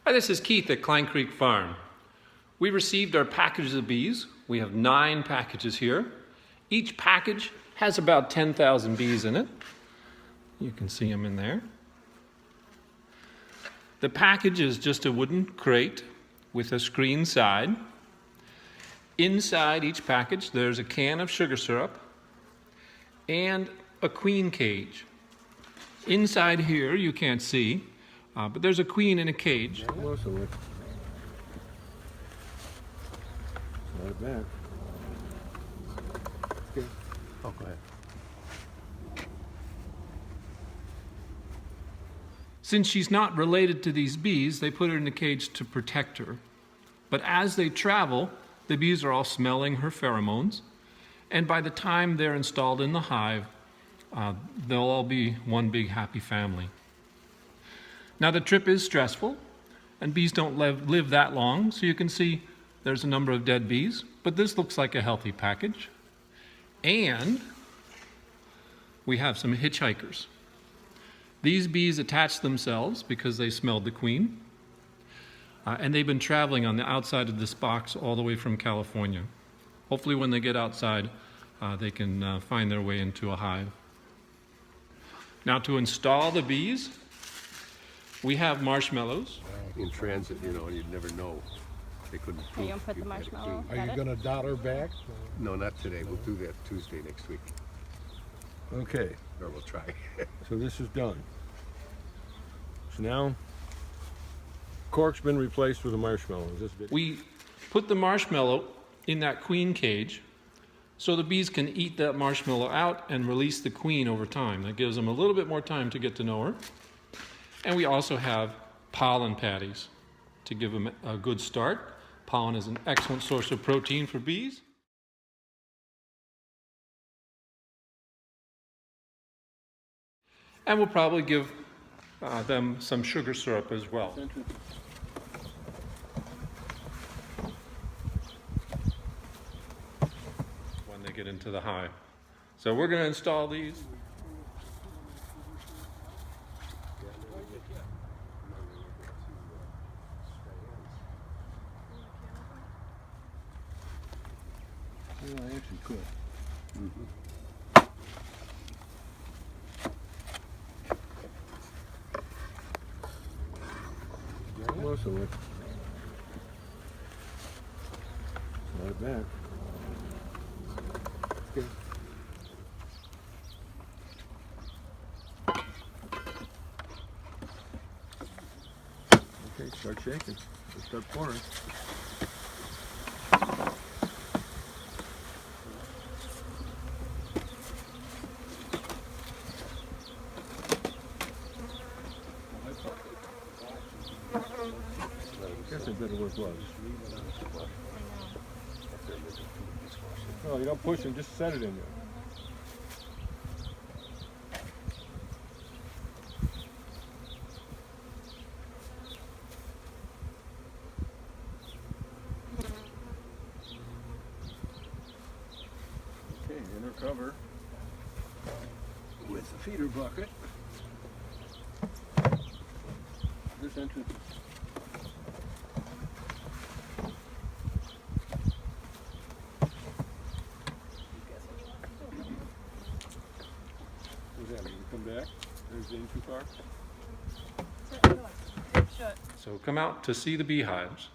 Hi, this is Keith at Kline Creek Farm. We received our packages of bees. We have 9 packages here. Each package has about 10,000 bees in it. You can see them in there. The package is just a wooden crate with a screen side. Inside each package there's a can of sugar syrup and a queen cage. Inside here you can't see, but there's a queen in a cage. Not bad. Okay. Oh, go ahead. Since she's not related to these bees, they put her in the cage to protect her. But as they travel, the bees are all smelling her pheromones, and by the time they're installed in the hive, they'll all be one big happy family. Now the trip is stressful, and bees don't live that long, so you can see there's a number of dead bees, but this looks like a healthy package. And we have some hitchhikers. These bees attached themselves because they smelled the queen, and they've been traveling on the outside of this box all the way from California. Hopefully when they get outside, they can find their way into a hive. Now to install the bees, we have marshmallows. In transit, you know, you'd never know. They couldn't. Okay, you want to put the marshmallow? Are you going to dot her back? No, not today. We'll do that Tuesday next week. Okay, Or we'll try. so this is done. So now, cork's been replaced with a marshmallow. Is this bit? We put the marshmallow in that queen cage so the bees can eat that marshmallow out and release the queen over time. That gives them a little bit more time to get to know her. And we also have pollen patties to give them a good start. Pollen is an excellent source of protein for bees. And we'll probably give them some sugar syrup as well. When they get into the hive. So we're going to install these. Yeah, I actually could. Most of it. Not bad. Okay. Okay, start shaking. Let's start pouring. I guess I better wear gloves. No, you don't push them, just set it in there. Okay, inner cover with the feeder bucket. This entrance. What's that mean? Come back? There's the in too far? So come out to see the beehives.